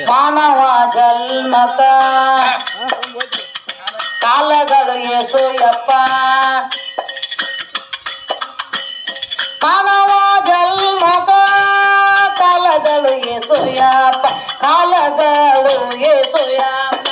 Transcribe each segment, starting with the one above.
ಮಾನವ ಜನ್ಮಕ ಕಾಲಗಳು ಏಸೋಯಪ್ಪ ಮಾನವ ಜನ್ಮಕ ಕಾಲಗಳು ಏಸೋಯಪ್ಪ ಕಾಲಗಳು ಏಸೋಯಪ್ಪ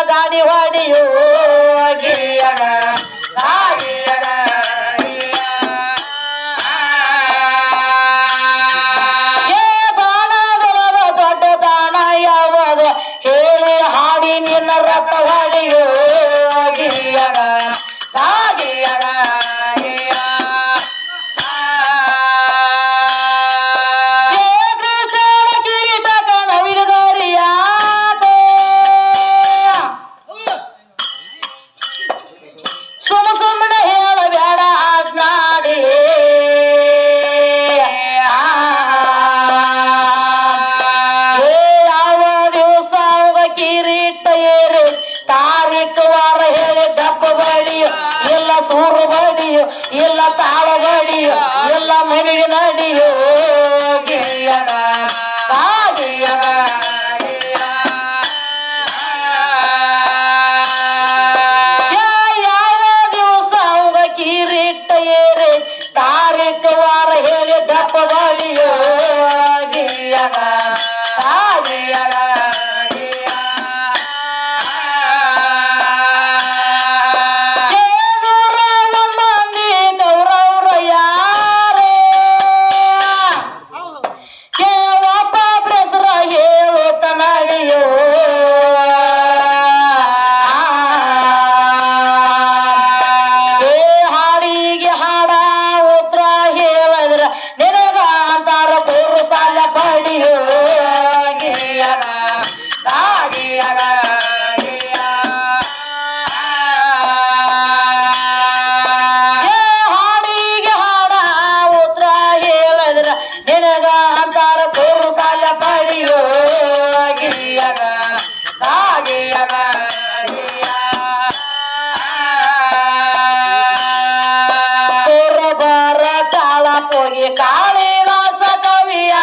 ಗಾಡಿ ಹೊಡಿಯೋ ಗಿರಿಯಗ ಗಾಡಿಯಗ ಏ ಬಾಣದೊಳಗ ದೊಡ್ಡ ದಾನ ಯಾವಾಗ ಹೇಳಿ ಹಾಡಿ ನಿನ್ನ ರಥ ಹೊಡಿಯೋ ಗಿರಿಯಗ ಗಾಡಿಯಗ ಸೂರು ಬಡಿಯೋ ಇಲ್ಲ ತಾಳ ಬಡಿಯೋ ಎಲ್ಲ ಮನೆಗೆ ನಡಿಯೋ ಗಿರಿಯಗ ಗಾಡಿಯಗ ಯಾವ ದಿವಸ ಅವಾಗ ಕಿರೀಟ ಏರಿ ತಾರೀಖ ವಾರ ಹೇಳಿ ದಪ್ಪ ಬಡಿಯೋ ಗಿರಿಯಗ ಗಾಡಿಯಗ ಹೋಗಿ ಕಾಳಿದಾಸ ಕವಿಯ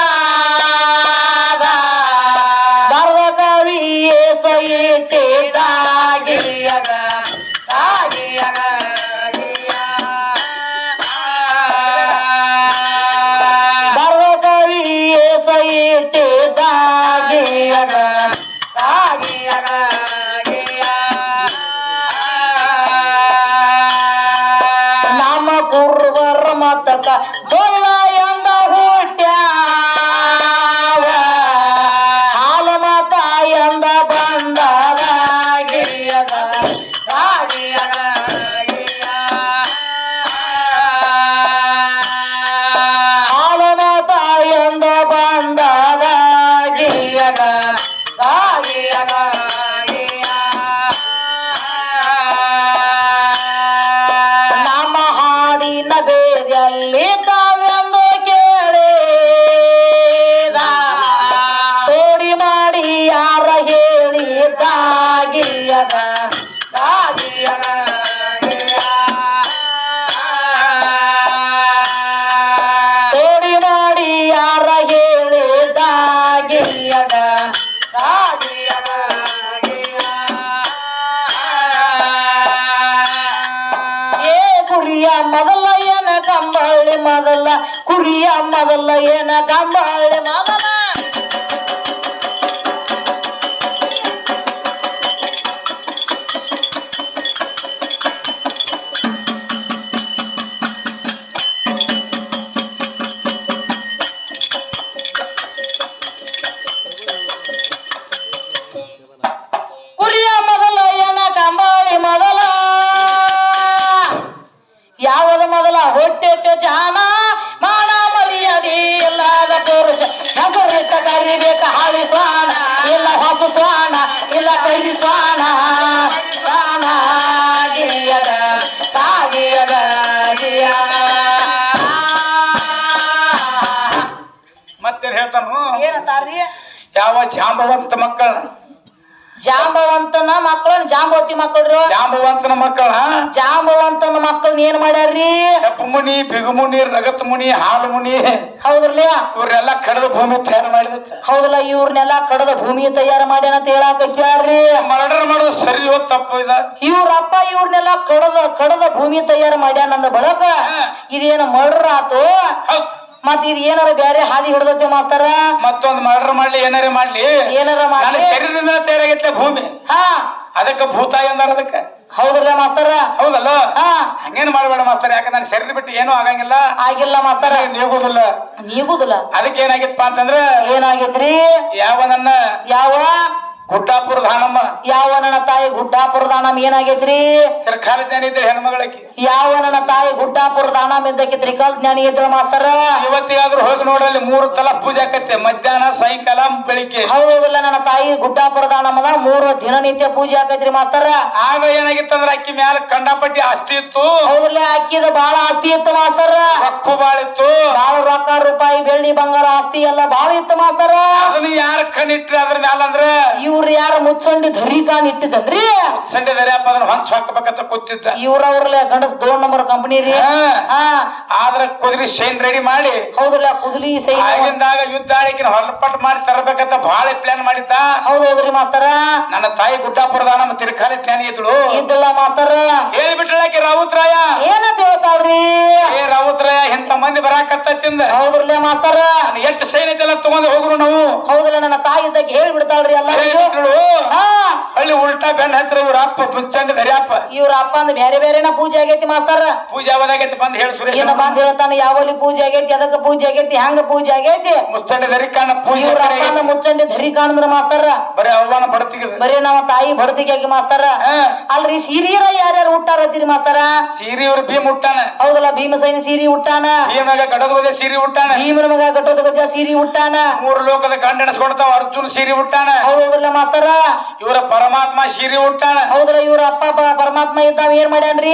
ಬರದ ಕವಿಯೇ ಸಹಿತಿದ್ದ ಗಿರಿಯಗ ಗಾಡಿಯಗ ಬರದ ಕವಿಯೇ ಸಹಿತಿದ್ದ ಗಿರಿಯಗ ಗಾಡಿಯಗ ನಮ್ಮ ಪೂರ್ವರ ಮತಕ ಡೊಳ್ಳ ಎಂದ ಹುಟ್ಟ್ಯಾವ ಹಾಲು ಮತ ಎಂದ ಬಂದದ ಗಿರಿಯಗ ಗಾಡಿಯಗ ಹಾಲು ಮತ ಎಂದ ಬಂದದ ಗಿರಿಯಗ ಗಾಡಿಯಗ ನಮ್ಮ ಹಾಡಿನ ಬೇರೆಯಲ್ಲಿ ತಾವೆಂದು ಕೇಳಿದ ತೋಡಿ ಮಾಡಿ ಯಾರ ಹೇಳಿದ ಗಿರಿಯಗ ಗಾಡಿಯಗ ತೋಡಿ ಮಾಡಿ ಯಾರ ಹೇಳಿದ ಗಿರಿಯಗ ಗಾಡಿಯಗ ಕುರಿಯ ಮೊದಲ ಏನ ಕಂಬಳಿ ಮೊದಲ ಕುರಿಯ ಮೊದಲ ಏನ ಕಂಬಳಿ ಮೊದಲ ಕುರಿಯ ಮೊದಲ ಏನ ಕಂಬಳಿ ಮೊದಲ ಯಾವದ ಮೊದಲ ಹೊಟ್ಟೆ ಹೇಳ್ತಾನು ಏನಂತಾರ್ರಿ ಯಾವ ಜಾಂಬವಂತ ಮಕ್ಕಳ ಜಾಂಬವಂತನ ಮಕ್ಕಳನ್ನ ಜಾಂಬವತಿ ಮಕ್ಕಳ್ರು ಜಾಂಬವಂತನ ಮಕ್ಕಳ ಜಾಂಬವಂತನ ಮಕ್ಕಳನ್ನ ಏನ್ ಮಾಡ್ಯಾರ್ರಿ ಕಪ್ಪು ಮುನಿ ಬಿಗುಮುನಿ ರಗತ್ ಮುನಿ ಹಾಲು ಮುನಿ ಹೌದ್ರಲ್ಲ ಇವ್ರೆಲ್ಲ ಕಡದ ಭೂಮಿ ತಯಾರು ಮಾಡಿದತ್ತ ಹೌದಲ್ಲ ಇವ್ರನ್ನೆಲ್ಲ ಕಡದ ಭೂಮಿ ತಯಾರು ಮಾಡ್ಯಾನ ಅಂತ ಹೇಳಾಕತ್ಯಾರ್ರಿ ಮರ್ಡರ್ ಮಾಡೋದು ಸರಿ ಹೋದ್ ತಪ್ಪು ಇದ ಇವ್ರಪ್ಪ ಇವ್ರನ್ನೆಲ್ಲ ಕಡದ ಭೂಮಿ ತಯಾರು ಮಾಡ್ಯಾನ ಅಂದ ಬಳಕ ಇದೇನ ಮರ್ಡರ್ ಆತು ಮತ್ ಇದು ಏನಾರ ಬ್ಯಾರೆ ಹಾದಿ ಹಿಡ್ದತೆ ಮಾಸ್ತಾರ ಮತ್ತೊಂದು ಮರ್ಡರ್ ಮಾಡ್ಲಿ ಏನಾರ ಮಾಡ್ಲಿ ಏನಾರ ನನ್ನ ಮಾಡ್ಲಿ ಶರೀರದಿಂದ ತಯಾರಾಗೈತ್ಲೆ ಭೂಮಿ ಹಾ ಅದಕ್ಕೆ ಭೂತಾಯಿ ಅಂದಾರ ಅದಕ್ಕೆ ಹೌದ್ರಲ್ಲ ಮಾಸ್ತಾರ ಹೌದಲ್ಲ ಹಾ ಹಂಗೇನ್ ಮಾಡ್ಬೇಡ ಮಾಸ್ತಾರ ಯಾಕಂದ್ರೆ ನನ್ನ ಶರೀರ ಬಿಟ್ಟು ಏನೂ ಆಗಂಗಿಲ್ಲ ಆಗಿಲ್ಲ ಮಾಸ್ತಾರ ನೀಗುದಿಲ್ಲ ನೀಗುದಿಲ್ಲ ಅದಕ್ಕೆ ಏನಾಗಿತ್ತಪ್ಪ ಅಂತಂದ್ರ ಏನಾಗೈತ್ರಿ ಯಾವ ನನ್ನ ಯಾವ ಗುಡ್ಡಾಪುರ ದಾನಮ್ಮ ಯಾವ ನನ್ನ ತಾಯಿ ಗುಡ್ಡಾಪುರ ದಾನಮ್ಮ ಏನಾಗೈತ್ರಿ ತಿರ್ಕಾಲ ಜ್ಞಾನ ಇದ್ರೆ ಹೆಣ್ಮಗಳಕ್ಕೆ ಯಾವ ನನ್ನ ತಾಯಿ ಗುಡ್ಡಾಪುರ ದಾನಮ್ಮ ಇದ್ದಕ್ಕೆ ತ್ರಿಕಾಲ್ ಜ್ಞಾನಿ ಇದ್ರ ಮಾಸ್ತಾರ ಇವತ್ತಿಗಾದ್ರೂ ಹೋಗಿ ನೋಡ್ರಲ್ಲಿ 3 ತಲ ಪೂಜೆ ಆಕತ್ತೆ ಮಧ್ಯಾಹ್ನ ಸಾಯಂಕಾಲ ಬೆಳಿಗ್ಗೆ ಹೌದಿಲ್ಲ ನನ್ನ ತಾಯಿ ಗುಡ್ಡಾಪುರ ದಾನಮ್ಮದ 3 ದಿನನಿತ್ಯ ಪೂಜೆ ಆಕೈತ್ರಿ ಮಾಸ್ತಾರ ಆಗ ಏನಾಗಿತ್ತಂದ್ರ ಅಕ್ಕಿ ಮ್ಯಾಲ ಕಂಡಾಪಟ್ಟಿ ಆಸ್ತಿ ಇತ್ತು ಹೌದಿಲ್ಲ ಅಕ್ಕಿದ ಬಾಳ ಆಸ್ತಿ ಇತ್ತು ಮಾಸ್ತಾರ ರೊಕ್ಕ ಬಾಳ ಇತ್ತು ಬಾಳ ರೊಕ್ಕ ರೂಪಾಯಿ ಬೆಳ್ಳಿ ಬಂಗಾರ ಆಸ್ತಿ ಎಲ್ಲ ಬಾಳ ಇತ್ತು ಮಾಸ್ತಾರ ಅದನ್ನ ಯಾರ ಕಣ್ಣಿಟ್ರಿ ಅದ್ರ ಮ್ಯಾಲ ಅಂದ್ರ ಇವ್ರು ಯಾರ ಮುಚ್ಚಂಡಿ ಧರಿಕಾನ್ ಇಟ್ಟಿದ್ದನ್ರಿ ಸಂಡೆ ದರ್ಯಾಪ ಅದನ್ನ ಹೊಂಚ್ ಹಾಕಬೇಕಂತ ಕೂತಿದ್ದ ಇವ್ರವ್ರಲ್ಲ ಗಂಡಸ್ 2 ನಂಬರ್ ಕಂಪನಿ ರೀ ಆದ್ರ ಕುದುರೆ ಶೈನ್ ರೆಡಿ ಮಾಡಿ ಹೌದಲ್ಲ ಕುದುಲಿ ಆಗಿಂದಾಗ ಯುದ್ಧ ಆಳಿಕಿನ ಹೊರಪಟ್ ಮಾಡಿ ತರಬೇಕಂತ ಬಹಳ ಪ್ಲಾನ್ ಮಾಡಿದ್ದ ಹೌದೌದ್ರಿ ಮಾಸ್ತಾರ ನನ್ನ ತಾಯಿ ಗುಡ್ಡಾಪುರದ ನಮ್ಮ ತಿರ್ಕಾಲಿ ಜ್ಞಾನಿ ಇದ್ಳು ಇದ್ದಲ್ಲ ಮಾಸ್ತಾರ ಹೇಳ್ಬಿಟ್ಟಾಕಿ ರಾವುತ್ರಾಯ ಏನಂತ ಹೇಳ್ತಾಳ್ರಿ ಏ ರಾವುತ್ರಾಯ ಇಂತ ಮಂದಿ ಬರಾಕತ್ತಿಂದ ಹೌದ್ರಲ್ಲ ಮಾಸ್ತಾರ ಎಷ್ಟು ಸೈನ್ಯ ಎಲ್ಲ ತಗೊಂಡ್ ಹೋಗ್ರು ನಾವು ಹೌದಲ್ಲ ನನ್ನ ತಾಯಿ ಇದ್ದಕ್ಕೆ ಹೇಳ್ಬಿಡ್ತಾಳ್ರಿ ಎಲ್ಲ ಹಳ್ಳಿ ಉಲ್ಟಾ ಬೆನ್ನ ಹತ್ರ ಇವ್ರ ಅಪ್ಪ ಮುಚ್ಚಂಡ ದರ್ಯಾಪ ಇವ್ರ ಅಪ್ಪ ಅಂದ್ ಬೇರೆ ಬೇರೆನ ಪೂಜೆ ಆಗೈತಿ ಮಾಸ್ತಾರ ಪೂಜೆ ಯಾವ್ದಾಗೈತಿ ಬಂದ್ ಹೇಳಿ ಸುರೇಶ್ ಏನ ಬಂದ್ ಹೇಳ್ತಾನ ಯಾವಲ್ಲಿ ಪೂಜೆ ಆಗೈತಿ ಅದಕ್ಕ ಪೂಜೆ ಆಗೈತಿ ಹಂಗ ಪೂಜೆ ಆಗೈತಿ ಮುಚ್ಚಂಡ ದರಿಕಾಣ ಪೂಜೆ ಇವ್ರ ಅಪ್ಪ ಅಂದ ಮುಚ್ಚಂಡಿ ಧರಿ ಕಾಣಂದ್ರ ಮಾಸ್ತಾರ ಬರೀ ಅವಮಾನ ಬಡ್ತಿಗೆ ಬರೀ ನಮ್ಮ ತಾಯಿ ಬಡತಿಗೆ ಮಾಸ್ತಾರ ಅಲ್ರಿ ಸೀರಿಯರ ಯಾರ್ಯಾರು ಹುಟ್ಟಾರತ್ತೀರಿ ಮಾಸ್ತಾರ ಸೀರಿ ಇವ್ರ ಭೀಮ್ ಹುಟ್ಟಾನ ಹೌದಲ್ಲ ಭೀಮಸೈನ ಸೀರಿ ಹುಟ್ಟಾನ ಭೀಮಗ ಗಡದ ಸೀರಿ ಹುಟ್ಟಾನ ಭೀಮನ ಮಗ ಗಟ್ಟೋದ ಗಜ ಸೀರಿ ಹುಟ್ಟಾನ 3 ಲೋಕದ ಕಂಡೆಣಿಸ್ಕೊಡ್ತಾವ ಅರ್ಜುನ್ ಸೀರಿ ಹುಟ್ಟಾನ ಹೌದಲ್ಲ ಮಾಸ್ತಾರ ಇವರ ಪರಮಾತ್ಮ ಸೀರಿ ಹುಟ್ಟಾನ ಹೌದಲ್ಲ ಇವ್ರ ಅಪ್ಪ ಪರಮಾತ್ಮ ಇದ್ದಾವ ಏನ್ ಮಾಡ್ಯಾನ್ರಿ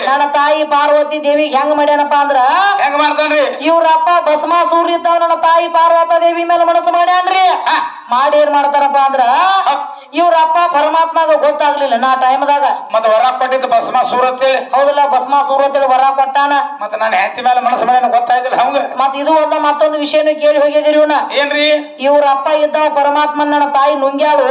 ನನ್ನ ತಾಯಿ ಪಾರ್ವತಿ ದೇವಿಗೆ ಹೆಂಗ್ ಮಾಡ್ಯಾನಪ್ಪ ಅಂದ್ರ ಹೆಂಗ್ ಮಾಡ್ತಾನ್ರಿ ಇವ್ರ ಅಪ್ಪ ಭಸ್ಮಾಸೂರ್ ಇದ್ದಾವ ನನ್ನ ತಾಯಿ ಪಾರ್ವತ ದೇವಿ ಮೇಲೆ ಮನಸ್ಸು ಮಾಡ್ಯಾನ್ರಿ ಮಾಡಿ ಏನ್ ಮಾಡ್ತಾರಪ್ಪ ಅಂದ್ರ ಇವ್ರ ಅಪ್ಪ ಪರಮಾತ್ಮಗ ಗೊತ್ತಾಗ್ಲಿಲ್ಲ ನಾ ಟೈಮ್ದಾಗ ಮತ್ತ ವರ ಕೊಟ್ಟಿದ್ದು ಭಸ್ಮಾಸೂರ್ ಅಂತೇಳಿ ಹೌದಲ್ಲ ಭಸ್ಮಾಸೂರ್ ಅಂತೇಳಿ ವರ ಕೊಟ್ಟಾನ ಮತ್ತ ನಾನು ಹೆಂಡತಿ ಮೇಲೆ ಮನಸ್ಸು ಮಾಡ್ಯಾನ ಗೊತ್ತಾಯ್ತಿಲ್ಲ ಹಂಗ ಮತ್ ಇದು ಅಲ್ಲ ಮತ್ತೊಂದು ವಿಷಯನು ಕೇಳಿ ಹೋಗಿದಿರಿ ಇವ್ನ ಏನ್ರಿ ಇವ್ರ ಅಪ್ಪ ಇದ್ದಾವ ಪರಮಾತ್ಮ ನನ್ನ ತಾಯಿ ನುಂಗ್ಯಾಳು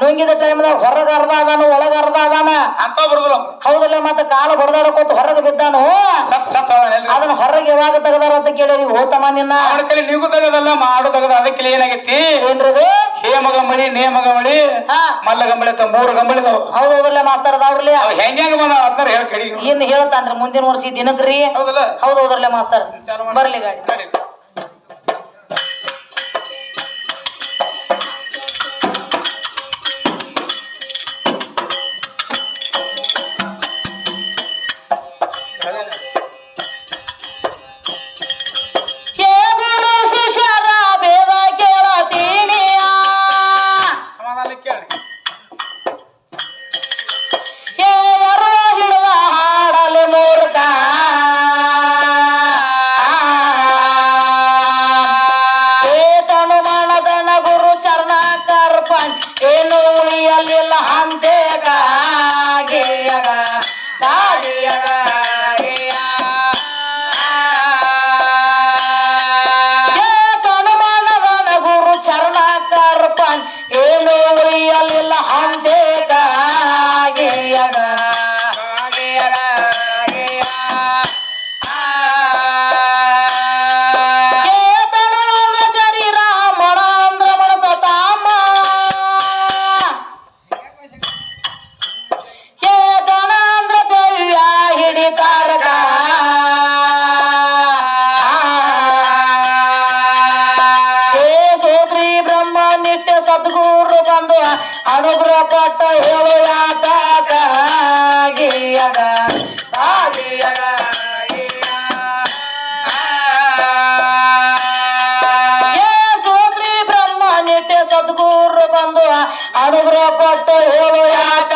ನುಂಗಿದ ಟೈಮ್ದಾಗ ಹೊರಗ ಅರ್ಧ ಅದಾನ ಒಳಗ ಅರ್ಧ ಅದಾನ ಅಂತ ಬರುದಿಲ್ಲ ಹೌದಲ್ಲ ಮತ್ತ ಕಾಲ ಬಡದಾಡಕೋತ ಹೊರಗೆ ಬಿದ್ದಾನು ಅದನ್ನ ಹೊರಗೆ ಯಾವಾಗ ತೆಗದಾರ ಅಂತ ಕೇಳಿದ್ವಿ ಹೋತಮ್ಮ ನಿನ್ನ ಅವನ ಕಡೆ ನೀವು ತೆಗದಲ್ಲ ಮಾಡು ತೆಗದ ಅದಕ್ಕೆ ಏನಾಗೈತಿ ಏನ್ರಿ ಹೇಮಗಂಬಳಿ ನೇಮಗಂಬಳಿ ಮಲ್ಲಗಂಬಳಿ ಅಂತ 3 ಗಂಬಳಿದವು ಹೌದೌದಲ್ಲ ಮಾತಾಡದವ್ರಲಿ ಹೆಂಗ ಬಂದ ಅದನ್ನ ಹೇಳಿ ಕಡಿ ಇನ್ ಹೇಳ್ತಾನ್ರಿ ಮುಂದಿನ ವರ್ಷ ದಿನಕ್ರಿ ಹೌದೌದ್ರಲ್ಲ ಮಾಸ್ತಾರ ಬರ್ಲಿ ಗಾಡಿ ಏನು ಉಳಿಯಲಿಲ್ಲ ಅಂತೆಗ ತನುಮಾನದನ ಗುರು ಚರಣ ಕರ್ಪನ್ ಏನು ಉಳಿಯಲಿಲ್ಲ ಅಂತೆಗ ಸದ್ಗುರು ಬಂದು ಅನುಗ್ರಹ ಕೊಟ್ಟ ಹೇಳುವಾಗ ಸೋದ್ರಿ ಬ್ರಹ್ಮ ನಿಟ್ಟೆ ಸದ್ಗುರು ಬಂದು ಅನುಗ್ರಹ ಕೊಟ್ಟ ಹೇಳುವಾಗ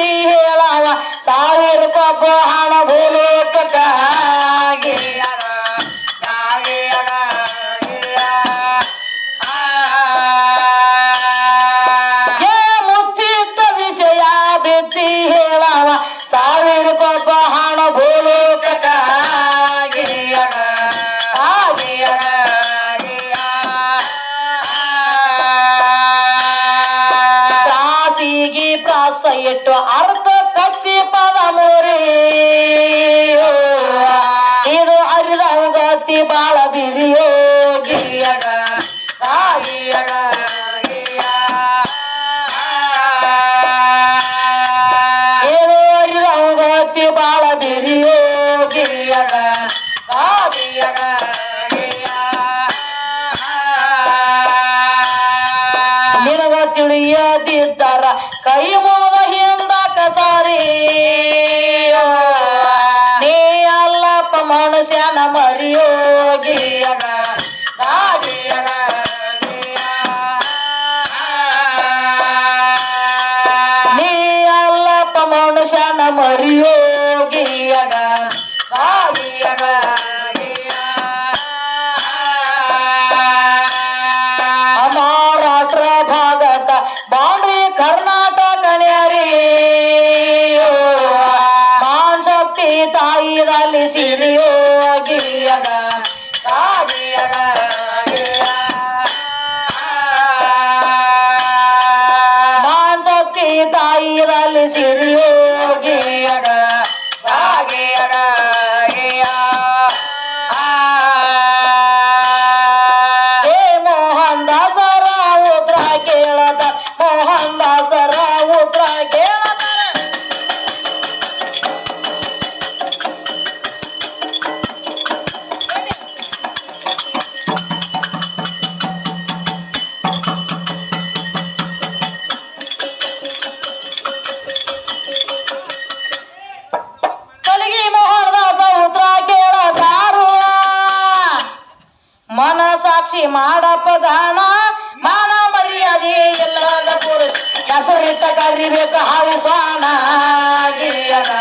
ಬಿಚ್ಚಿ ಹೇಳವ ಸಾವಿರ ಕೊಬ್ಬ ಹಣ ಭೂಲೋಕಕ್ಕಾಗಿ ಮುಚ್ಚಿತ್ತ ವಿಷಯ ಬಿಚ್ಚಿ ಹೇಳವ ಸಾವಿರ ಕೊಬ್ಬ ಹಣ ಭೂಲೋಕಕ್ಕಾಗಿ ಪ್ರಾಸಿಗೆ ಪ್ರಾಸ ಇಟ್ಟು ಅರ್ಥ ಕಚ್ಚಿ ಪದ ಮೋರಿ ಇದು ಅರಿದವ ಗತಿ ಬಾಳ ಬಿರಿಯೋಗಿಯಗ ಇದು ಅರಿದವ ಗತಿ ಬಾಳ ಬಿರಿಯೋಗಿಯಗ ನಿನಗ ತಿಳಿಯದಿದ್ದಾರ ಕೈ ಮುಗ ಹಿಂದಕ ಸಾರಿ ನೀ ಅಲ್ಲಪ್ಪ ಮನುಷ್ಯನ ಮರಿಯೋಗಿಯಗ ನೀ ಅಲ್ಲಪ್ಪ ಮನುಷ್ಯನ ಮರಿಯೋಗಿಯಗ ಮಹಾರಾಷ್ಟ್ರ ಭಾಗದ ಬಾಂಡ್ರಿ ಕರ್ನಾಟಕ ನ್ಯಾರಿ ಮಾನ್ ಶಕ್ತಿ ತಾಯಿದಲ್ಲಿ ಸಿರಿಯೋಗಿಯಗ ಮಾನ್ ಶಕ್ತಿ ತಾಯಿದಲ್ಲಿ ಸಿರಿಯೋಗಿಯಗ ಹೇ ಮೋಹನ್ ದಾಸರ ಉತ್ತರ ಕೇಳದ ಮೋಹನ್ ದಾಸರ ಉತ್ತರ ಕೇಳದ ಕಲಿಗಿ ಮೋಹನ್ ದಾಸ ಉತ್ತರ ಕೇಳದಾರು ಮನಸಾಕ್ಷಿ ಮಾಡಪ್ಪ ದಾನ ಮಾನ ಮರ್ಯಾದೆ ಎಲ್ಲದ ಪುರುಷ ಹೆಸರಿಟ್ಟ ಕರಿಬೇಕು ಹರಿಸ್ವಾನ ಗಿರಿಯದ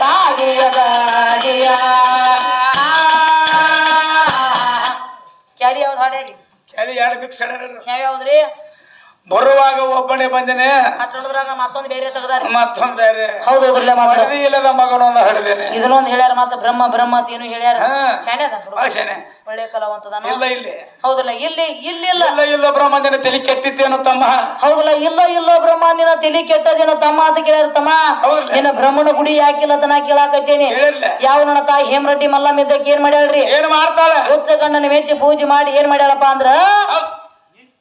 ತಾಗಿಯದ ಗಿಯ ಕ್ಯಾರಿ ಯಾವ್ದು ಹಾಡ್ಯಾರಿ ಕ್ಯಾರಿ ಎರಡು ಮಿಕ್ಸ್ ಹೇಳ್ಯಾರ ಯಾವ್ಯಾವ್ದ್ರಿ ಬರುವಾಗ ಒಬ್ಬನೇ ಬಂದೇನೆ ಅಟ್ರೊಳದ್ರಾಗ ಮತ್ತೊಂದು ಬೇರೆ ತೆಗದಾರಿ ಮತ್ತೊಂದ್ ಬೇರೆ ಹೌದು ಹೌದ್ರಲ್ಲ ಮಾತ್ರ ಹಳದಿ ಇಲ್ಲದ ಮಗನೊಂದ ಹಳದೇನೆ ಇದನ್ನೊಂದು ಹೇಳ್ಯಾರ ಮತ್ತ ಬ್ರಹ್ಮ ಬ್ರಹ್ಮ ಅಂತ ಏನು ಹೇಳ್ಯಾರ ಹಾ. ಶಾಣೆ ಅದ ಭಾಳ ಶಾನೆ ಒಳ್ಳೆ ಕಲಾವಂತದಾನು ಇಲ್ಲ ಇಲ್ಲಿ ಹೌದಲ್ಲ ಇಲ್ಲಿ ಇಲ್ಲಿಲ್ಲ ಇಲ್ಲ ಇಲ್ಲ ಬ್ರಹ್ಮಂದಿನ ತಲೆ ಕೆಟ್ಟಿತ್ತೇನು ತಮ್ಮ ಹೌದಲ್ಲ ಇಲ್ಲ ಬ್ರಹ್ಮ ನಿನ್ನ ತಲಿ ಕೆಟ್ಟದೇನೋ ತಮ್ಮ ಅಂತ ಕೇಳ್ಯಾರ ತಮ್ಮ ಹೌದಲ್ಲ? ನಿನ್ನ ಬ್ರಹ್ಮನ ಗುಡಿ ಯಾಕಿಲ್ಲ ಅಂತ ನಾ ಕೇಳಾಕತ್ತೇನಿ ಹೇಳಿರ್ಲ ಯಾವ ನನ್ನ ತಾಯಿ ಹೇಮರೆಡ್ಡಿ ಮಲ್ಲಮ್ಮ ಇದ್ದಕ್ಕೆ ಏನ್ ಮಾಡ್ಯಾಳ್ರಿ ಏನ್ ಮಾಡ್ತಾಳ ಹುಚ್ಚ ಗಂಡನ ಮೆಚ್ಚಿ ಪೂಜೆ ಮಾಡಿ ಏನ್ ಮಾಡ್ಯಾಳಪ್ಪ ಅಂದ್ರ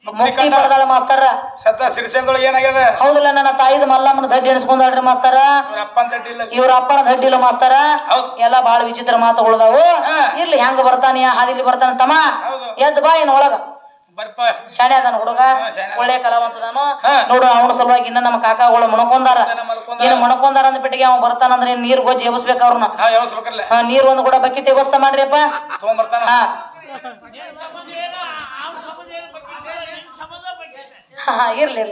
ಮುಕ್ತಿ ಪಡೆದಾಳ ಮಾಸ್ತರ ಸದ್ದ ಸಿರಿಸೇಲ್ದೊಳಗೆ ಏನಾಗ್ಯದ ಹೌದಲ್ಲ ನನ್ನ ತಾಯಿದ ಮಲ್ಲಮ್ಮನ ದಡ್ಡಿ ಎಣಿಸ್ಕೊಂಡಾಳ್ರಿ ಮಾಸ್ತರ ಇವ್ರ ಅಪ್ಪನ ತಡ್ಡಿಲ್ಲ ಇವ್ರ ಅಪ್ಪನ ದಡ್ಡಿಲ್ಲ ಮಾಸ್ತರ ಹೌದ್. ಎಲ್ಲ ಬಾಳ ವಿಚಿತ್ರ ಮಾತುಗಳದಾವು ಹಾ. ಇರ್ಲಿ ಹೆಂಗ ಬರ್ತಾನ ಹಾದಿಲಿ ಬರ್ತಾನ ತಮ್ಮ ಹೌದು. ಎದ್ ಬಾ ಇನ್ ಒಳಗ ಬರ್ಪ ಶಾಣೆ ಅದಾನ ಹುಡುಗ ಶಾಣೆ. ಒಳ್ಳೆ ಕಲಾವಂತದಾನು ಹಾ. ನೋಡು ಅವನ ಸಲುವಾಗಿ ಇನ್ನ ನಮ್ಮ ಕಾಕಾಗಳು ಮಣಕೊಂದಾರ ಮಲ್ಕೊಂಡಾರ. ಏನು ಮಣಕೊಂದಾರ ಅಂದ್ಬಿಟ್ಟಿಗೆ ಅವ ಬರ್ತಾನಂದ್ರೆ ನೀರ್ ಗೊಜ್ಜಿ ಎಬಸ್ಬೇಕ ಅವ್ರನ್ನ ಹಾ ಯಾವಸ್ಬೇಕಲ್ಲ ನೀರ್ ಒಂದು ಕೂಡ ಬಕೆಟ್ ವ್ಯವಸ್ಥೆ ಮಾಡ್ರಿಪ್ಪ ತಗೊಂಡ್ಬರ್ತಾನ ಹಾ ಇರ್ಲಿ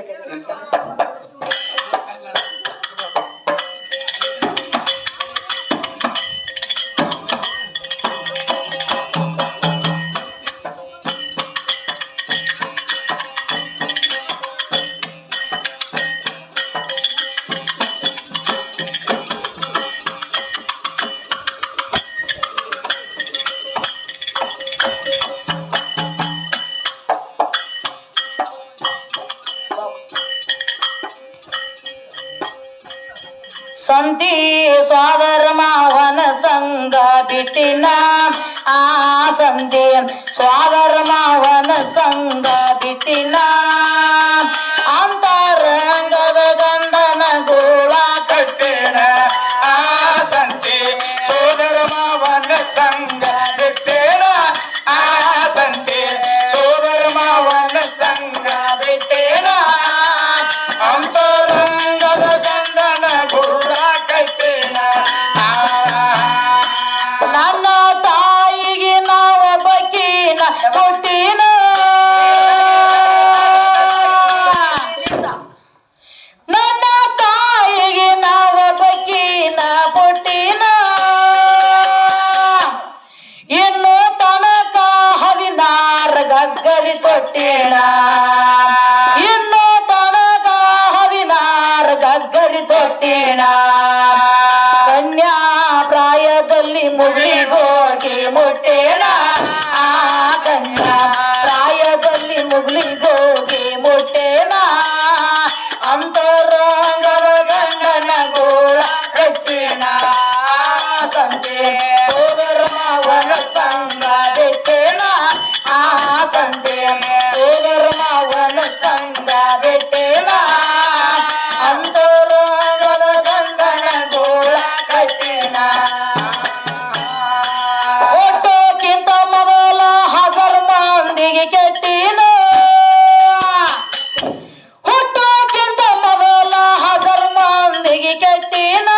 ಸಂತಿ ಸ್ವಾದರ ಮಾವನ ಸಂಗ ಬಿಟ್ಟಿನ ಆ ಸಂತಿ ಸ್ವಾದರ ಮಾವನ ಸಂಗ ಬಿಟ್ಟಿನ ಅಂತರಂಗದ ಗಂಡನ ಗೋಳ ಕಟ್ಟೇನ ಆ ಸಂತೆ ಸೋದರ ಮಾವನ ಸಂಗ ಬಿಟ್ಟೇನ ಆ ಸಂತೆ ಸೋದರ ಮಾವನ ಸಂಗ ಬಿಟ್ಟೇನ ಅಂತರಂಗದ ಗಂಡನ ಗುರುಳ ಕಟ್ಟೇನ ನನ್ನ ತಾಯಿಗೆ ನಾವು ಬಕೀನ ಕೊಟ್ಟಿನ ನನ್ನ ತಾಯಿಗೆ ನಾ ಮರಿ ತೊಟ್ಟಿನ ಕನ್ಯಾ ಪ್ರಾಯದಲ್ಲಿ ಮುಗುಳಿಗೋಗಿ ಮುಟ್ಟೇನ ಆ ಕನ್ಯಾ ಪ್ರಾಯದಲ್ಲಿ ಮುಗುಳಿಗೋಗಿ ಮುಟ್ಟೇನ ಅಂತರಂಗದ ಗಂಡನ ಗೋಳ ಕಟ್ಟಿನ ಸಂತೆ ಸೋದರ ಮಾವನ ಸಂಗ ಬಿಟ್ಟೇನ ಆ ಸಂತೆ ಸೋದರ ಮಾವನ ಸಂಗ ಬಿಟ್ಟೇನ ಅಂತರಂಗದ ಗಂಡನ ಗೋಳ ಕಟ್ಟಿನ ಒಟ್ಟೋಕ್ಕಿಂತ ಮೊದಲ ಹಗರ್ ಮಂದಿಗೆ ಕೆಟ್ಟಿನ ಹುಟ್ಟೋಕ್ಕಿಂತ ಮೊದಲ ಹಗರ್ ಮಂದಿಗೆ ಕೆಟ್ಟಿನ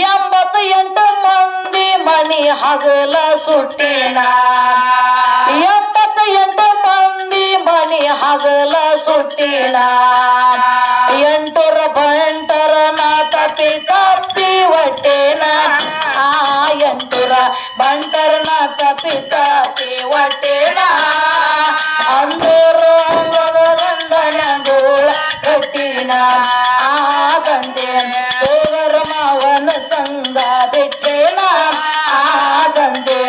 88 ಮಂದಿ ಮನಿ ಹಗಲ ಸುಟ್ಟಿನ 78 ಮಂದಿ ಮನಿ ಹಗಲ ಸುಟ್ಟಿನ 8 ಬಂಟರನ ತಪ್ಪಿ ತಪ್ಪಿ ಹೊಟ್ಟೆನ ಆ 8 ಬಂಟರನ ತಪ್ಪಿ ತಪ್ಪಿ ಹೊಟ್ಟೆನ ಅಂದೂರು ಗಂಡನ ಗೋಳ ಕಟ್ಟಿನ ಆ ಸಂತೆ ಸೋದರ ಮಾವನ ಸಂಗ ಬಿಟ್ಟೇನ ಆ ಸಂತೆ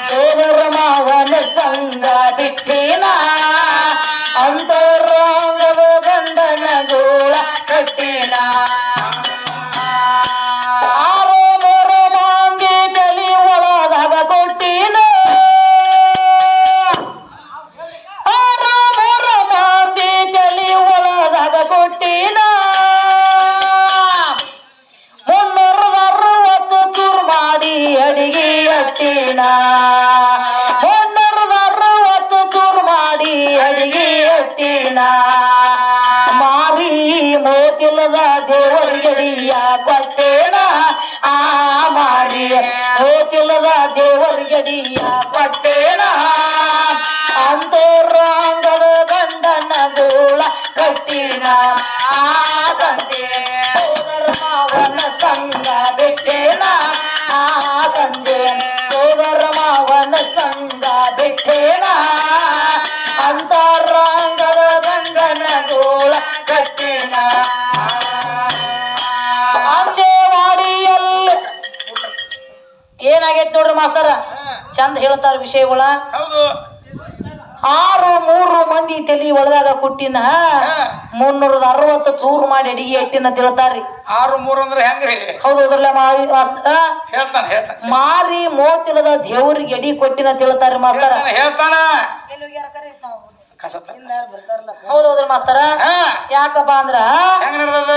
ಸೋದರ ಮಾವನ ಸಂಗ ಬಿಟ್ಟೇನ ಅಂತರಂಗದ ಗಂಡನ ಗೋಳ ಕಟ್ಟಿನ ಆರೋ ಮೂರು ಮಂದಿ ತಲಿ ಒಳದಾಗ ಕೊಟ್ಟಿನ ಆರೋ ಮೂರು ಮಂದಿ ತಲಿ ಒಳದಾಗ ಕೊಟ್ಟಿನ 360 ಚೂರು ಮಾಡಿ ಅಡಿಗೆ ಅಟ್ಟಿನ 360 ಚೂರು ಮಾಡಿ ಅಡಿಗೆ ಅಟ್ಟಿನ ಮಾರಿ ಮೋತಿಲದ ದೇವರಿಗಡಿಯ ಕೊಟ್ಟೇನ ಆ ಮಾರಿ ಮೋತಿಲದ ದೇವರಿಗಡಿಯ ಕೊಟ್ಟೇನ ಅಂತರಂಗದ ಗಂಡನ ಗೋಳ ಕಟ್ಟಿನ ಆ ಸಂತೆ ಸೋದರ ಮಾವನ ಸಂಗ ಬಿಟ್ಟೇನ ಆ ಸಂತೆ ಸೋದರ ಮಾವನ ಸಂಗ ಬಿಟ್ಟೇನ ಅಂತರಂಗದ ಗಂಡನ ಗೋಳ ಕಟ್ಟಿನ ಅಂದೇವಾಡಿಯಲ್ಲಿ ಏನಾಗೈತ್ ನೋಡ್ರಿ ಮಾಸ್ತರ ಚಂದ ಹೇಳ್ತಾರ ವಿಷಯಗಳ ಹೌದು 3 ಮಂದಿ ತಲಿ ಒಳದಾಗ ಕುಟ್ಟಿನ 360 ಚೂರು ಮಾಡಿ ಅಡಿಗೆ ಎಟ್ಟಿನ ತಿಳ್ತಾರ್ರಿ 6 3 ಅಂದ್ರೆ ಹೆಂಗ್ರಿ ಹೌದು ಅದ್ರಲ್ಲ ಮಾಸ್ತರ ಹೇಳ್ತಾನ ಮಾರಿ ಮೋತಿಲದ ದೇವ್ರಿಗೆ ಎಡಿ ಕೊಟ್ಟಿನ ತಿಳ್ತಾರ್ರಿ ಮಾಸ್ತರ ಹೇಳ್ತಾನ ಕಸತ ಹೌದು ಹೌದ್ರಿ ಮಾಸ್ತರ ಯಾಕಪ್ಪ ಅಂದ್ರ ಹೆಂಗ ನಡೆದದ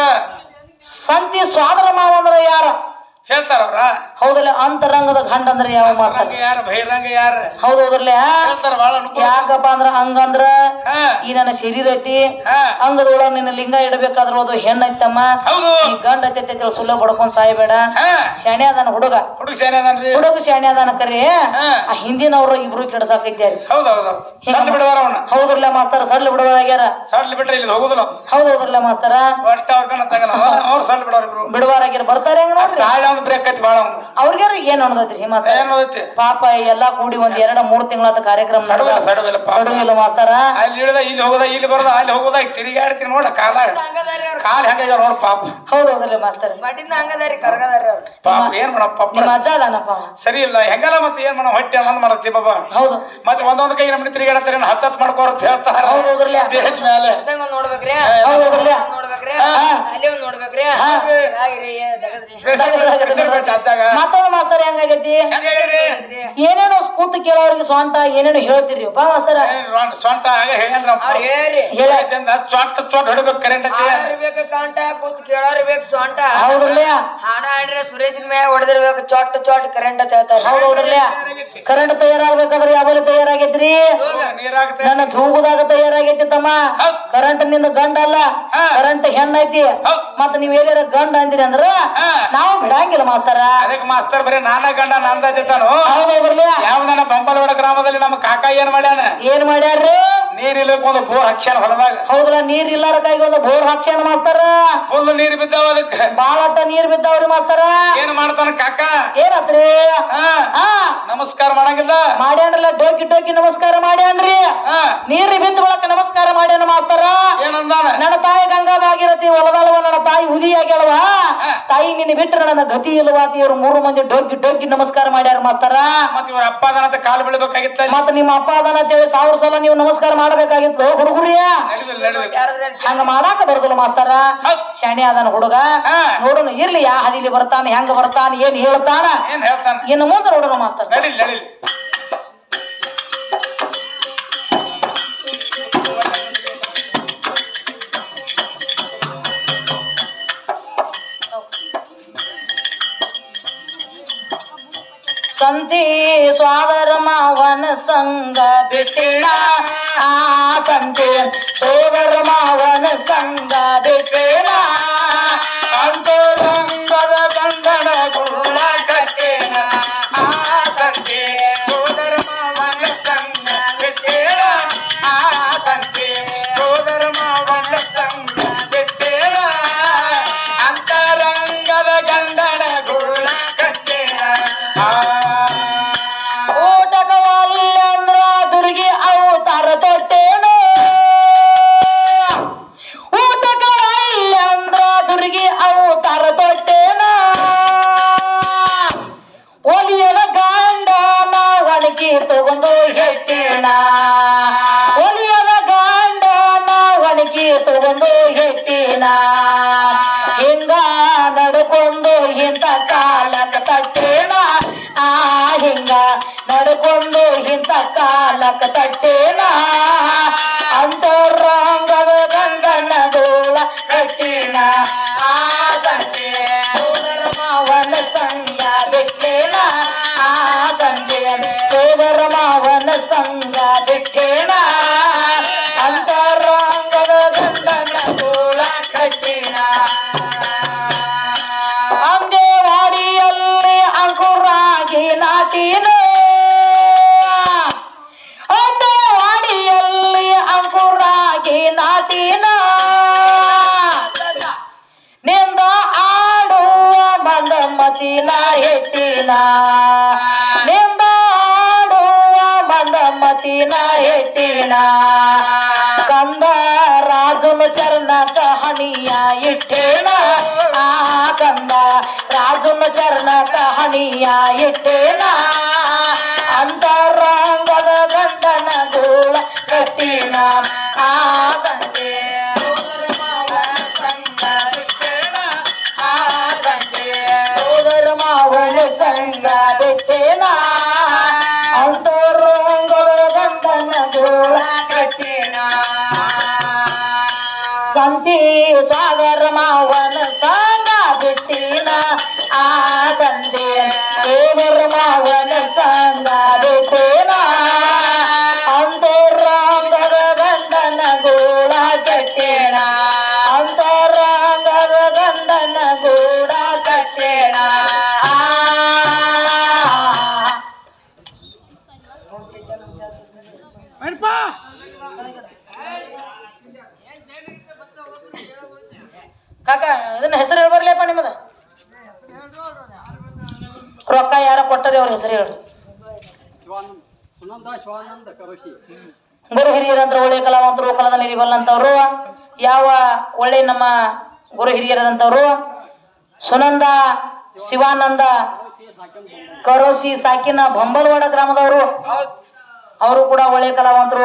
ಸಂತಿ ಸ್ವಾದರ ಮಾವ ಅಂದ್ರ ಯಾರ ಹೇಳ್ತಾರ ಅವ್ರ ಹೌದಲ್ಲ ಅಂತರಂಗದ ಗಂಡ ಅಂದ್ರೆ ಯಾವ ಮಾಸ್ತರ ಯಾರ ಬಹಿರಂಗ ಯಾರ ಹೌದು ಹೌದ್ರಲ್ಲ ಹೇಳ್ತಾರ ಬಾಳ ಅನುಕೂಲ ಯಾಕಪ್ಪ ಅಂದ್ರ ಹಂಗಂದ್ರ ಹಾ ಈ ನನ್ನ ಶರೀರ ಐತಿ ಹಾ ಅಂಗದೊಳಗ ನಿನ್ನ ಲಿಂಗ ಇಡಬೇಕಾದ್ರ ಅದು ಹೆಣ್ಣ ಐತಮ್ಮ ಹೌದು ಈ ಗಂಡ ಐತಿ ಸುಳ್ಳ ಬಡ್ಕೊಂಡ್ ಸಾಯ್ಬೇಡ ಹಾ ಶಾಣೆ ಅದಾನ ಹುಡುಗ ಹುಡುಗ ಶಾನೆ ಅದನ್ರಿ ಹುಡುಗ ಶಾಣೆ ಅದಾನ ಕರಿ ಹಾ ಆ ಹಿಂದಿನವ್ರು ಇಬ್ರು ಕೆಡಸಾಕೈತ್ಯಾರಿ ಹೌದು ಹೌದು ಸಡ್ಲ ಬಿಡವಾರ ಅವನ ಹೌದ್ರಲ್ಲ ಮಾಸ್ತರ ಸಡ್ಲ ಬಿಡವಾಗ್ಯಾರ ಸಡ್ಲ ಬಿಟ್ರೆ ಇಲ್ಲಿ ಹೋಗುದಿಲ್ಲ ಹೌದು ಹೌದ್ರಲ್ಲ ಮಾಸ್ತರ ಒಟ್ಟ ಅವ್ರ ಕಣ ತಗನ ಅವ್ರು ಸಡ್ಲ ಬಿಡವ್ರ ಇಬ್ರು ಬಿಡವಾರಾಗ್ಯಾರ ಬರ್ತಾರೆ ಹೆಂಗ ನೋಡ್ರಿ ತಾಳ ಒಂದು ಬ್ರೇಕ್ ಐತಿ ಬಾಳ ಅವ್ನು ಅವ್ರಿಗಾರು ಏನ್ ಅನ್ನೋದೈತ್ರಿ ಮಾಸ್ತರ ಏನ್ ಓದೈತಿ ಪಾಪ ಎಲ್ಲಾ ಕೂಡಿ ಒಂದ್ 2-3 ತಿಂಗಳಾದ ಕಾರ್ಯಕ್ರಮ ಸಡವಿಲ್ಲ ಸಡವಿಲ್ಲ ಪಾಪ ಸಡುವಿಲ್ಲ ಮಾಸ್ತರ ಅಲ್ಲಿ ಇಳಿದ ಇಲ್ಲಿ ಹೋಗೋದ ಇಲ್ಲಿ ಬರೋದ ಅಲ್ಲಿ ಹೋಗೋದ ಈಗ ತಿರುಗಾಡ್ತೀನಿ ನೋಡ ಕಾಲ ಹೆಂಗಾಗ್ಯಾವ ನೋಡ ಪಾಪ ಹೌದು ಹೌದಲ್ಲ ಮಾಸ್ತರ ಪಾಪ ಏನ್ ಮಾಡಪ್ಪ ಪಾಪ ನಿಮ್ಮ ಅಜ್ಜ ಅದಾನಪ್ಪ ಸರಿ ಇಲ್ಲ ಹೆಂಗಲ್ಲ ಮತ್ತೆ ಏನ್ ಮಾಡೋ ಹೊಟ್ಟೆ ಅನ್ನೋದು ಮಾಡತ್ತಿ ಬಾಬಾ ಹೌದು ಮತ್ತೆ ಒಂದೊಂದ್ ಕೈ ನಮ್ಮನೆ ತಿರುಗಾಡತ್ತಾರೆ ಹತ್ತತ್ ಮಾಡ್ಕೋರ ಅಂತ ಹೇಳ್ತಾರ ಹೌದು ಹೌದ್ರಲ್ಲ ದೇಹದ ಮೇಲೆ ನೋಡ್ಬೇಕ್ರಿ ಹೌದು ಹೌದ್ರಲ್ಲ ನೋಡ್ಬೇಕ್ರಿ ಅಲ್ಲಿ ಒಂದ್ ನೋಡ್ಬೇಕ್ರಿ ಅಜ್ಜಾಗ ಮತ್ತೊಂದು ಮಾಸ್ತರ ಹೆಂಗಾಗೈತಿ ಹೆಂಗಾಗ್ಯಾರಿ ಏನೇನೋ ಕೂತು ಕೇಳೋರಿಗೆ ಸ್ವಂತ ಏನೇನೋ ಹೇಳ್ತಿರಿ ಬಾ ಮಾಸ್ತರ ಸೊಂಟ ಆಗ ಹೇಳ ಅವ್ರ ಹೇಳ್ರಿ ಹೇಳ ಚೊಟ್ ಹೊಡಿಬೇಕು ಕರೆಂಟ್ ಬೇಕು ಕಾಂಟ ಕೂತ್ ಕೇಳೋರ್ ಬೇಕು ಸೊಂಟ ಹೌದ್ರಲ್ಲ ಹಾಡ ಹಾಡ್ರೆ ಸುರೇಶನ್ ಮ್ಯಾಗ ಹೊಡೆದಿರ್ಬೇಕು ಚೊಟ್ ಚೊಟ್ ಕರೆಂಟ್ ಅಂತ ಹೇಳ್ತಾರೆ ಹೌದು ಹೌದ್ರಲ್ಲ ಕರೆಂಟ್ ತಯಾರಾಗ್ಬೇಕಾದ್ರೆ ಯಾವಾಗ ತಯಾರಾಗೈತ್ರಿ ನೀರಾಗುತ್ತೆ ನನ್ನ ಜೂಗುದಾಗ ತಯಾರಾಗೈತಿ ತಮ್ಮ ಕರೆಂಟ್ ನಿಂದ ಗಂಡ ಅಲ್ಲ ಕರೆಂಟ್ ಹೆಣ್ಣೈತಿ ಮತ್ತ ನೀವ್ ಎಲ್ಲಾರ ಗಂಡ ಅಂದಿರಿ ಅಂದ್ರ ನಾವು ಬಿಡಂಗಿಲ್ಲ ಮಾಸ್ತರ ಅದಕ್ಕೆ ಮಾಸ್ತರ್ ಬರೀ ನಾನ ಗಂಡ ನಂದ ಜೊತಾನು ಹೌದು ಹೌದ್ರಲ್ಲ ಯಾವ ನನ್ನ ಬಂಬಲವಾಡ ಗ್ರಾಮದಲ್ಲಿ ನಮ್ಮ ಕಾಕ ಏನ್ ಮಾಡ್ಯಾನ ಏನ್ ಮಾಡ್ಯಾರ್ರಿ ನೀರಿಲ್ಲಕ್ ಒಂದು ಬೋರ್ ಹಾಕ್ಸ್ಯಾನ ಹೊಲದಾಗ. ಹೌದಲ್ಲ, ನೀರ್ ಇಲ್ಲಾರ ಕೈಗೆ ಒಂದು ಬೋರ್ ಹಾಕ್ಸ್ಯಾನ ಮಾಸ್ತರ. ಫುಲ್ ನೀರ್ ಬಿದ್ದಾವ ಅದಕ್ಕೆ. ಬಾಳಟ್ಟ ನೀರ್ ಬಿದ್ದಾವ್ರಿ ಮಾಸ್ತರ. ಏನ್ ಮಾಡ್ತಾನ ಕಾಕ? ಏನತ್ರಿ? ಹಾ ನಮಸ್ಕಾರ ಮಾಡಂಗಿಲ್ಲ. ಮಾಡ್ಯಾನ್ರಲ್ಲ, ಡೋಕಿ ಡೋಕಿ ನಮಸ್ಕಾರ ಮಾಡ್ಯಾನ್ರಿ. ನೀರ್ ಬಿದ್ದ ಬಳಕ ನಮಸ್ಕಾರ ಮಾಡ್ಯಾನ ಮಾಸ್ತರ. ಏನಂದಾನ? ನನ್ನ ತಾಯಿ ಗಂಗಾ ಭಾಗೀರಥಿ ಹೊಲದಳವ, ನನ್ನ ತಾಯಿ ಹುದಿಯಾಗ್ಯಾಳವ. ತಾಯಿ ನಿನ್ನ ಬಿಟ್ರೆ ನನ್ನ ಗತಿ ಇಲ್ವಾತಿ. ಇವ್ರು 3 ಮಂದಿ ಡೋಕಿ ಡೋಕಿ ನಮಸ್ಕಾರ ಮಾಡ್ಯಾರ ಮಾಸ್ತರ. ಮತ್ ಇವ್ರ ಅಪ್ಪ ಅದನ್ನ ಕಾಲು ಬೀಳ್ಬೇಕಾಗಿತ್ತ. ಮತ್ತ ನಿಮ್ಮ ಅಪ್ಪ ಅದನ್ನ ಅಂತೇಳಿ 1000 ಸಲ ನೀವು ನಮಸ್ಕಾರ ಮಾಡ್ಬೇಕಾಗಿತ್ತು ಹುಡುಗರಿಯ. ಹಂಗ ಮಾಡಾಕ ಬರುದಿಲ್ಲ ಮಾಸ್ತರ. ಶಾಣಿ ಅದನ ಹುಡುಗ. ನೋಡೋಣ ಇರ್ಲಿ, ಯಾ ಹದಿಲಿ ಬರ್ತಾನ, ಹೆಂಗ ಬರ್ತಾನ, ಏನ್ ಹೇಳ್ತಾನ, ಏನ್ ಹೇಳ್ತಾನ ಇನ್ನು ಮುಂದೆ ನೋಡೋಣ ಮಾಸ್ತರ. ನಡಿಲ್ ನಡಿಲ್. ಸಂತಿ ಸ್ವಾದರ ಮಾವನ ಸಂಗ ಬಿಟ್ಟಿಣ, ಆ ಸಂತಿ ಸೋದರ ಮಾವನ ಸಂಗ ಬಿಟ್ಟಿಣ. ಅಂತರಂಗದ ಗಂಡನ ಗುಳ ಕಟ್ಟಿನ, ಆ ಸಂತೆ ಸೋದರ ಮಾವನ ಸಂಗ ಬಿಟ್ಟೇನ. ಆ ಸಂತೆ ಸೋದರ ಮಾವನ ಸಂಗ ಬಿಟ್ಟೇನ. ಅಂತರಂಗದ ಗಂಡನ ಗುಳ ಕಟ್ಟಿನ. ಊಟಕವಲ್ಲಂದ್ರ ದುರ್ಗಿ ಅವತಾರ ತೊಟ್ಟೇನು. ಊಟಕವಲ್ಲಂದ್ರ ದುರ್ಗಿ ಅವತಾರ ತೊಟ್ಟೇನ. ಒಲಿಯದ ಗಂಡನ ಒಣಗಿ ತಗೊಂಡು ಹೆಟ್ಟಿನ. ಒಲಿಯದ ಗಂಡನ ಒಣಗಿ ತಗೊಂಡು ಹೆಟ್ಟಿನ. ಹಿಂಗ ನಡ್ಕೊಂಡು ಇಂಥ ಕಾಲಕ್ಕೆ ತಟ್ಟೇನ. ಆ ಹಿಂಗ ನಡ್ಕೊಂಡು ಇಂಥ ಕಾಲಕ್ಕೆ ತಟ್ಟೇನ. ಅಂತರಂಗದ ಗಂಡನ ಗೋಳ ಕಟ್ಟಿನ. ಆ ಸಂಜೆ ಸೋದರ ಮಾವನ ಸಂಗ ಬಿಟ್ಟೇನ. ಆ ಸಂಜೆ ಸೋದರ ಮಾವನ ಸಂಗ ಬಿಟ್ಟೇನ. ಅಂತರಂಗದ ಗಂಡನ ಗೋಳ ಕಟ್ಟಿನ. ಅಂದೇವಾಡಿಯಲ್ಲಿ ಅಂಕುರಾಗಿ ನಾಟಿನ. ಅಂದೇವಾಡಿಯಲ್ಲಿ ಅಂಕುರಾಗಿ ನಾಟಿನ. ನಿಂದ ಆಡುವ ಮಂದಮತಿನ ಹೆಟ್ಟಿನ. ನಿಂದ ಆಡುವ ಮಂದಮತಿನ ಹೆಟ್ಟಿನ. ಕಂದ ರಾಜನ ಚರಣಕ ಹಣಿಯ ಇಟ್ಟೇನ. ಆ ಕಂದ ರಾಜನ ಚರಣಕ ಹಣಿಯ ಇಟ್ಟೇನ. ಅಂತರಂಗದ ಗಂಡನ ಗೋಳ ಕಟ್ಟಿನ. ಆ ಸಂಜೆ ಸೋದರ ಮಾವನ ಸಂಗ ಬಿಟ್ಟೇನ. ಆ ಸಂಜೆ ಸೋದರ ಮಾವನ ಸಂಗ ಬಿಟ್ಟೇನ. ಅಂತರಂಗದ ಗಂಡನ ಗೋಳ ಕಟ್ಟಿನ. ಸಂತಿ ಸ್ವಾದರ ಮಾವನ ಸಂಗ ಬಿಟ್ಟಿನ. ಆ ಸಂತೆ ಸೋದರ ಮಾವನ ಸಂಗ ಬಿಟ್ಟಿನ. ಅಂತರಂಗದ ಗಂಡನ ಗೋಳ ಕಟ್ಟಿನ. ಅಂತರಂಗದ ಗಂಡನ ಗೋಳ ಕಟ್ಟಿನ. ಕಾಕ ಇದನ್ನ ಹೆಸರು ಹೇಳ್ಬರ್ಲಿಪ್ಪ ನಿಮ್ಮದ. ರೊಕ್ಕ ಯಾರ ಕೊಟ್ಟರಿ ಅವ್ರ ಹೆಸರು ಹೇಳ್ರಿ. ಗುರು ಹಿರಿಯರಂತ್ರ ಒಳ್ಳೆ ಕಲಾವಂತರು, ಕಲಾದಲ್ಲಿ ಇರಬಲ್ಲಂತವ್ರು. ಯಾವ ಒಳ್ಳೆ ನಮ್ಮ ಗುರು ಹಿರಿಯರದಂತವ್ರು ಸುನಂದ ಶಿವಾನಂದ ಕರೋಸಿ ಸಾಕಿನ ಬೊಂಬಲ್ವಾಡ ಗ್ರಾಮದವರು. ಅವರು ಕೂಡ ಒಳ್ಳೆ ಕಲಾವಂತರು.